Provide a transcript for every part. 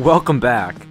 Welcome back.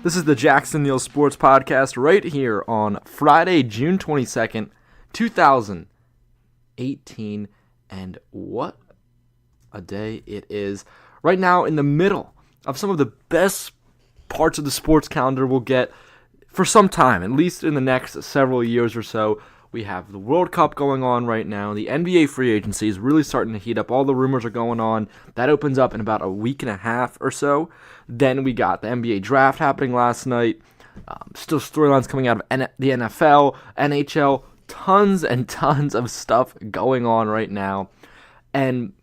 This is the Jackson Neill Sports Podcast right here on Friday, June 22nd, 2018. And what a day it is. Right now, in the middle of some of the best parts of the sports calendar we'll get for some time, at least in the next several years or so. We have the World Cup going on right now. The NBA free agency is really starting to heat up. All the rumors are going on. That opens up in about a week and a half or so. Then we got the NBA draft happening last night. Still storylines coming out of the NFL, NHL. Tons and tons of stuff going on right now. And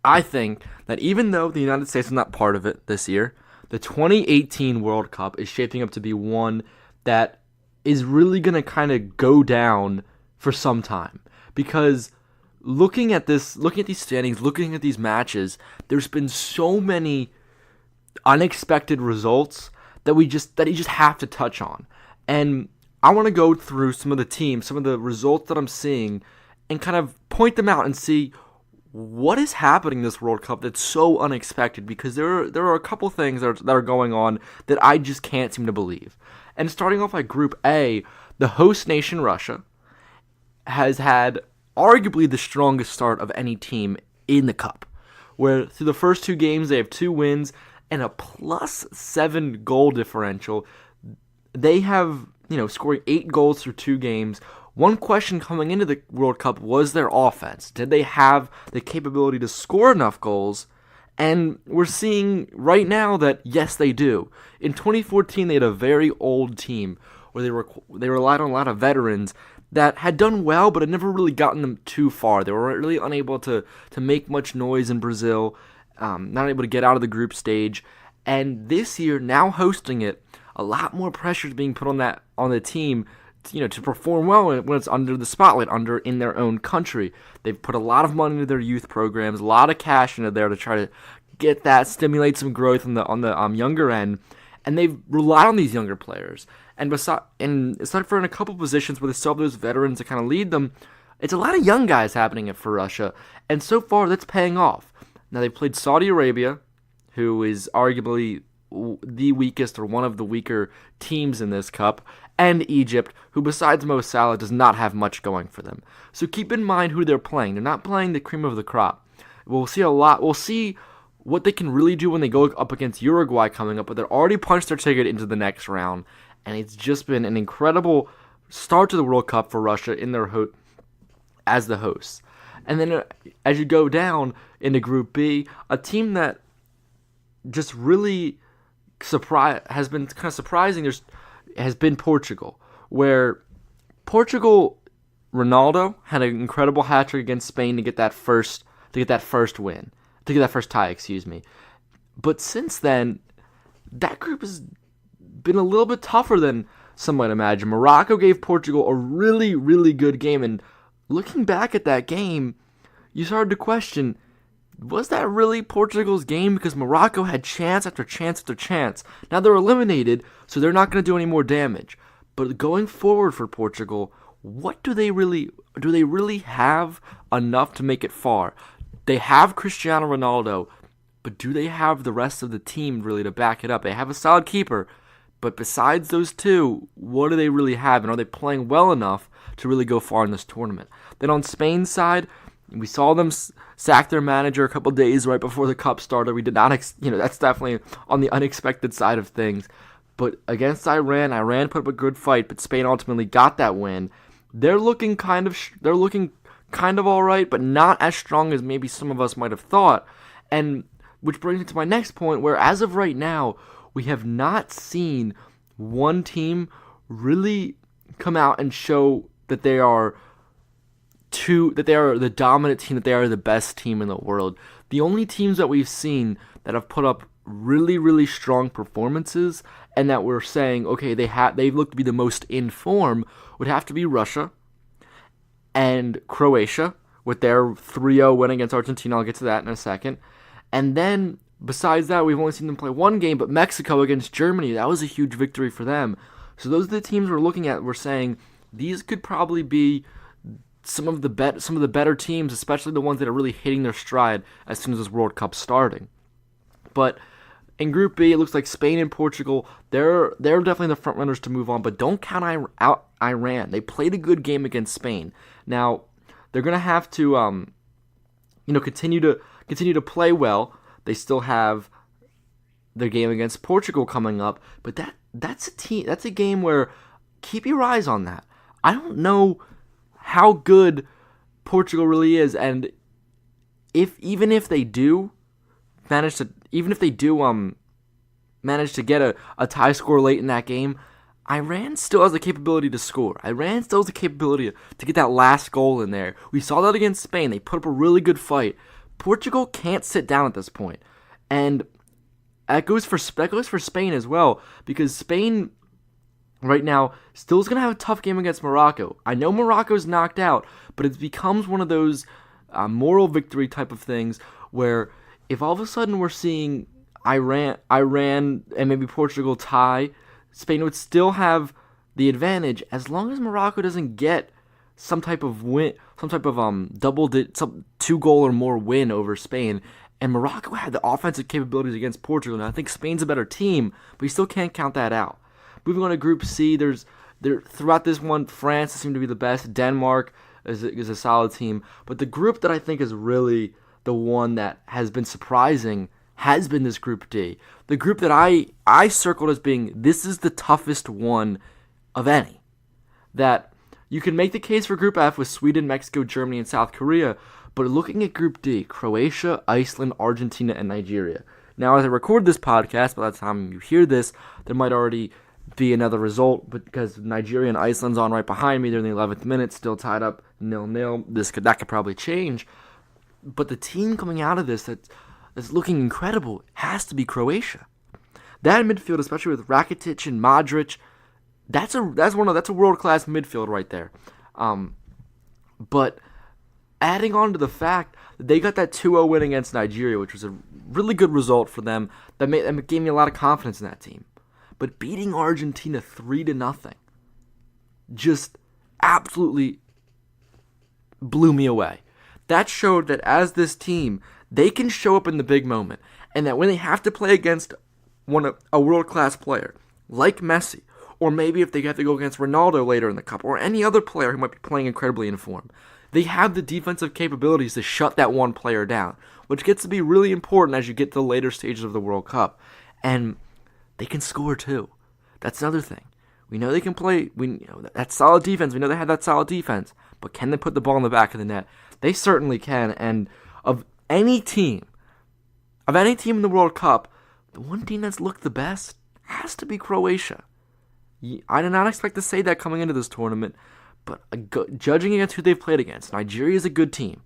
I think that even though the United States is not part of it this year, the 2018 World Cup is shaping up to be one that is really going to kind of go down for some time. Because looking at these standings, looking at these matches, there's been so many unexpected results that you just have to touch on. And I want to go through some of the teams, some of the results that I'm seeing, and kind of point them out and see what is happening in this World Cup that's so unexpected, because there are a couple things that are going on that I just can't seem to believe. And starting off at Group A, the host nation, Russia, has had arguably the strongest start of any team in the Cup, where through the first two games they have 2 wins and a +7 goal differential. They have, scoring 8 goals through 2 games. One question coming into the World Cup was their offense. Did they have the capability to score enough goals? And we're seeing right now that, yes, they do. In 2014, they had a very old team where they relied on a lot of veterans that had done well, but had never really gotten them too far. They were really unable to make much noise in Brazil, not able to get out of the group stage. And this year, now hosting it, a lot more pressure is being put on the team, to perform well when it's under the spotlight, in their own country. They've put a lot of money into their youth programs, a lot of cash into there to try to get that, stimulate some growth on the younger end, and they've relied on these younger players. And aside for in a couple positions where they still have those veterans to kind of lead them, it's a lot of young guys happening for Russia, and so far that's paying off. Now they've played Saudi Arabia, who is arguably the weakest or one of the weaker teams in this cup, and Egypt, who besides Mo Salah does not have much going for them. So keep in mind who they're playing. They're not playing the cream of the crop. We'll see a lot. We'll see what they can really do when they go up against Uruguay coming up, but they're already punched their ticket into the next round, and it's just been an incredible start to the World Cup for Russia in their as the hosts. And then as you go down into Group B, a team that just really has been kind of surprising has been Portugal, where Ronaldo had an incredible hat-trick against Spain to get that first tie, excuse me. But since then, that group has been a little bit tougher than some might imagine. Morocco gave Portugal a really, really good game, and looking back at that game, you started to question, was that really Portugal's game? Because Morocco had chance after chance after chance. Now they're eliminated, so they're not going to do any more damage. But going forward for Portugal, what do they really have enough to make it far? They have Cristiano Ronaldo, but do they have the rest of the team really to back it up? They have a solid keeper, but besides those two, what do they really have? And are they playing well enough to really go far in this tournament? Then on Spain's side, we saw them sack their manager a couple days right before the Cup started. We did not, that's definitely on the unexpected side of things. But against Iran put up a good fight, but Spain ultimately got that win. They're looking kind of all right, but not as strong as maybe some of us might have thought. And which brings me to my next point, where as of right now, we have not seen one team really come out and show that they are the dominant team, that they are the best team in the world. The only teams that we've seen that have put up really, really strong performances and that we're saying, okay, they look to be the most in form would have to be Russia and Croatia with their 3-0 win against Argentina. I'll get to that in a second. And then, besides that, we've only seen them play one game, but Mexico against Germany, that was a huge victory for them. So those are the teams we're looking at. We're saying these could probably be some of the better teams, especially the ones that are really hitting their stride as soon as this World Cup's starting. But in Group B, it looks like Spain and Portugal, they're definitely the front runners to move on, but don't count out Iran. They played a good game against Spain. Now, they're going to have to continue to play well. They still have their game against Portugal coming up, but that's a game where keep your eyes on that. I don't know how good Portugal really is, and even if they do manage to get a tie score late in that game, Iran still has the capability to score. Iran still has the capability to get that last goal in there. We saw that against Spain. They put up a really good fight. Portugal can't sit down at this point. And that goes for Spain as well, because Spain right now still is going to have a tough game against Morocco. I know Morocco's knocked out, but it becomes one of those moral victory type of things where if all of a sudden we're seeing Iran and maybe Portugal tie, Spain would still have the advantage as long as Morocco doesn't get some type of win, some 2-goal or more win over Spain. And Morocco had the offensive capabilities against Portugal, and I think Spain's a better team, but you still can't count that out. Moving on to Group C, throughout this one, France seemed to be the best. Denmark is a solid team, but the group that I think is really the one that has been surprising has been this Group D. The group that I circled as being, this is the toughest one of any. That you can make the case for Group F with Sweden, Mexico, Germany, and South Korea, but looking at Group D, Croatia, Iceland, Argentina, and Nigeria. Now, as I record this podcast, by the time you hear this, there might already be another result, but because Nigeria and Iceland's on right behind me, they're in the 11th minute, still tied up 0-0. That could probably change. But the team coming out of this that's looking incredible has to be Croatia. That midfield, especially with Rakitic and Modric, that's a world-class midfield right there. But adding on to the fact that they got that 2-0 win against Nigeria, which was a really good result for them, that gave me a lot of confidence in that team. But beating Argentina 3-0 just absolutely blew me away. That showed that as this team, they can show up in the big moment, and that when they have to play against a world-class player like Messi, or maybe if they have to go against Ronaldo later in the Cup, or any other player who might be playing incredibly in form, they have the defensive capabilities to shut that one player down, which gets to be really important as you get to the later stages of the World Cup. And they can score too. That's another thing. We know they can play. We know that's solid defense. We know they have that solid defense. But can they put the ball in the back of the net? They certainly can. And of any team in the World Cup, the one team that's looked the best has to be Croatia. I did not expect to say that coming into this tournament, but judging against who they've played against, Nigeria is a good team.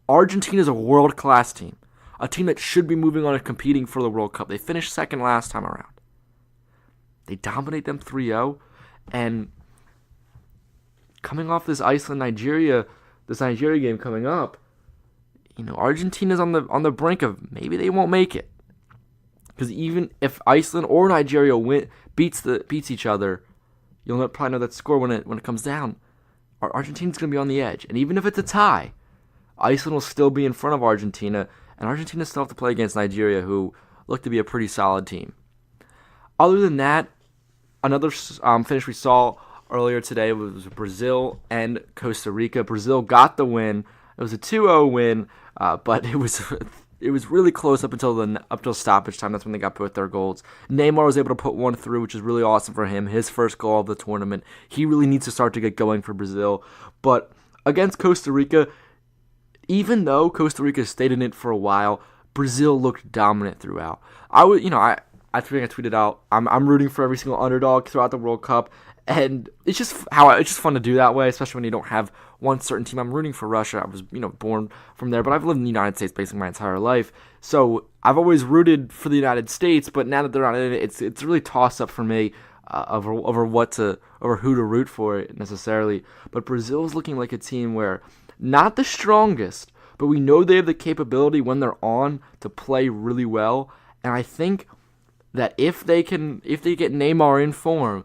Argentina is a world-class team. A team that should be moving on and competing for the World Cup. They finished second last time around. They dominate them 3-0, and coming off this Iceland-Nigeria game coming up, Argentina's on the brink of maybe they won't make it. Because even if Iceland or Nigeria beats each other, you'll probably know that score when it comes down. Argentina's going to be on the edge, and even if it's a tie, Iceland will still be in front of Argentina, and Argentina still have to play against Nigeria, who look to be a pretty solid team. Other than that, another finish we saw earlier today was Brazil and Costa Rica. Brazil got the win. It was a 2-0 win, but it was really close up until stoppage time. That's when they got both their goals. Neymar was able to put one through, which is really awesome for him. His first goal of the tournament. He really needs to start to get going for Brazil. But against Costa Rica, even though Costa Rica stayed in it for a while, Brazil looked dominant throughout. I think I tweeted out, I'm rooting for every single underdog throughout the World Cup, and it's just fun to do that way, especially when you don't have one certain team. I'm rooting for Russia. I was born from there, but I've lived in the United States basically my entire life, so I've always rooted for the United States. But now that they're not in it, it's really toss up for me over who to root for necessarily. But Brazil is looking like a team where not the strongest, but we know they have the capability when they're on to play really well. And I think that if they get Neymar in form,